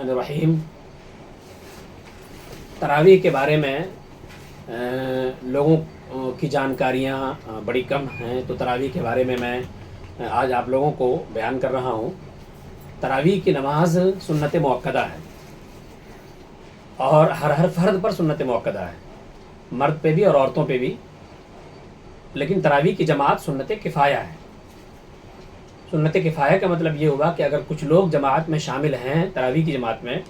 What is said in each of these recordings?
बिस्मिल्लाहिर्रहमानिर्रहीम। तरावीह के बारे में लोगों की जानकारियाँ बड़ी कम हैं, तो तरावीह के बारे में मैं आज आप लोगों को बयान कर रहा हूँ। तरावीह की नमाज सुन्नत मुअक्कदा है और हर फ़र्द पर सुन्नत मुअक्कदा है, मर्द पे भी और औरतों पे भी। लेकिन तरावीह की जमात सुन्नत किफ़ाया है। सुन्नत किफ़ाया का मतलब ये हुआ कि अगर कुछ लोग जमात में शामिल हैं तरावीह की जमात में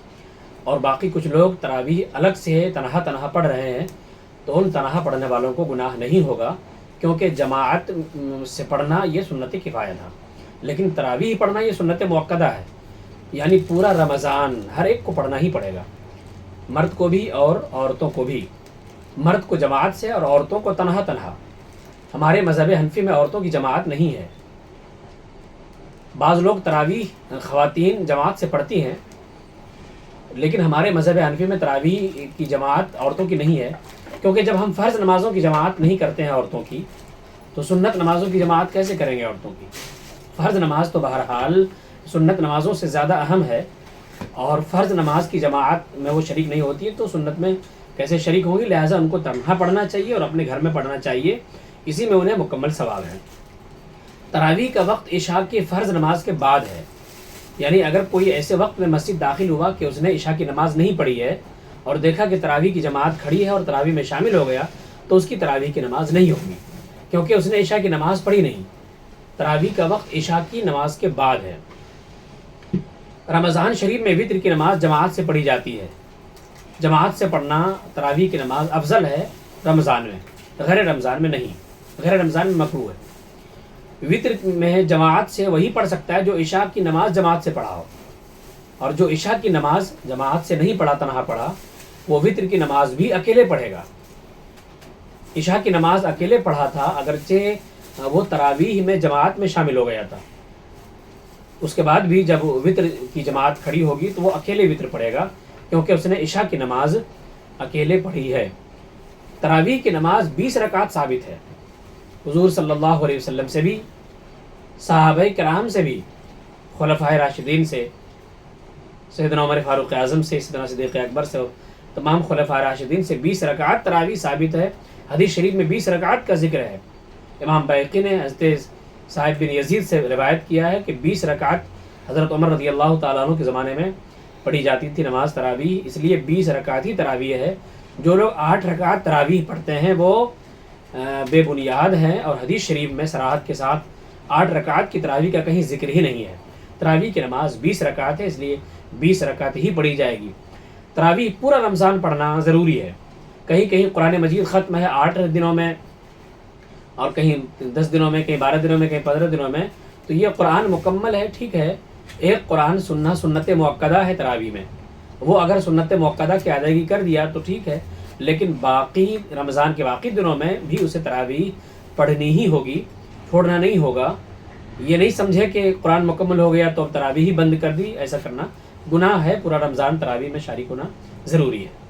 और बाकी कुछ लोग तरावीह अलग से तनहा तनहा पढ़ रहे हैं, तो उन तनहा पढ़ने वालों को गुनाह नहीं होगा, क्योंकि जमात से पढ़ना ये सुन्नत किफ़ाया था। लेकिन तरावीह पढ़ना ये सुन्नत मुअक्कदा है, यानी पूरा रमज़ान हर एक को पढ़ना ही पड़ेगा, मर्द को भी और औरतों को भी। मर्द को जमात से और औरतों को तनहा तनहा। हमारे मज़हब हनफी में औरतों की जमात नहीं है। बाज़ लोग तरावीह ख़वातीन जमात से पढ़ती हैं, लेकिन हमारे मज़हब हनफी में तरावीह की जमात औरतों की नहीं है, क्योंकि जब हम फ़र्ज़ नमाज़ों की जमात नहीं करते हैं औरतों की, तो सुन्नत नमाज़ों की जमात कैसे करेंगे औरतों की। फ़र्ज़ नमाज तो बहरहाल सुन्नत नमाज़ों से ज़्यादा अहम है, और फ़र्ज़ नमाज की जमात में वो शरीक नहीं होती है, तो सुन्नत में कैसे शरीक होंगी। लिहाजा उनको तन्हा पढ़ना चाहिए और अपने घर में पढ़ना चाहिए, इसी में उन्हें मुकम्मल सवाब है। तरावीह का वक्त इशा की फ़र्ज़ नमाज के बाद है, यानी अगर कोई ऐसे वक्त में मस्जिद दाखिल हुआ कि उसने इशा की नमाज़ नहीं पढ़ी है और देखा कि तरावीह की जमात खड़ी है और तरावीह में शामिल हो गया, तो उसकी तरावीह की नमाज़ नहीं होगी, क्योंकि उसने इशा की नमाज़ पढ़ी नहीं। तरावीह का वक्त इशा की नमाज के बाद है। रमज़ान शरीफ में वित्र की नमाज जमात से पढ़ी जाती है। जमात से पढ़ना तरावीह की नमाज अफजल है रमज़ान में, गैर रमज़ान में नहीं। गैर रमज़ान में मकरूह है। वित्र में जमात से वही पढ़ सकता है जो इशा की नमाज जमात से पढ़ा हो, और जो इशा की नमाज जमात से नहीं पढ़ा, तनहा पढ़ा, वो वित्र की नमाज भी अकेले पढ़ेगा। इशा की नमाज अकेले पढ़ा था, अगरचे वो तरावीह में जमात में शामिल हो गया था, उसके बाद भी जब वित्र की जमात खड़ी होगी तो वो अकेले वित्र पढ़ेगा, क्योंकि उसने इशा की नमाज अकेले पढ़ी है। तरावीह की नमाज 20 रकात साबित है, हुज़ूर सल्लल्लाहु अलैहि वसल्लम से भी, सहाबाए किराम से भी, खुलफ़ाए राशिदीन से, सैयदना उमर फारूक आज़म से, सैयदना सिद्दीक़ अकबर से, तमाम खुलफ़ाए राशिदीन से 20 रकात तरावीह साबित है। हदीस शरीफ में 20 रकात का जिक्र है। इमाम बैक़ी ने हज़रत साहिब बिन यज़ीद से रिवायत किया है कि 20 रकात हज़रत उमर रज़ियल्लाहु ताला अन्हु के ज़माने में पढ़ी जाती थी नमाज तरावीह, इसलिए 20 रकात ही तरावीह है। जो लोग 8 रकात तरावीह पढ़ते हैं वो बेबुनियाद हैं, और हदीस शरीफ में सराहत के साथ 8 रकात की तरावीह का कहीं जिक्र ही नहीं है। तरावीह की नमाज 20 रकात है, इसलिए 20 रकात ही पढ़ी जाएगी। तरावीह पूरा रमज़ान पढ़ना ज़रूरी है। कहीं कहीं कुरान मजीद ख़त्म है 8 दिनों में, और कहीं 10 दिनों में, कहीं 12 दिनों में, कहीं 15 दिनों में, तो ये कुरान मुकम्मल है, ठीक है। एक कुरान सुनना सुन्नत मुअक्कदा है तरावीह में, वो अगर सुन्नत मुअक्कदा की अदायगी कर दिया तो ठीक है, लेकिन बाकी रमज़ान के बाकी दिनों में भी उसे तरावीह पढ़नी ही होगी, छोड़ना नहीं होगा। ये नहीं समझे कि कुरान मुकम्मल हो गया तो अब तरावीह ही बंद कर दी, ऐसा करना गुनाह है। पूरा रमज़ान तरावीह में शारिक होना ज़रूरी है।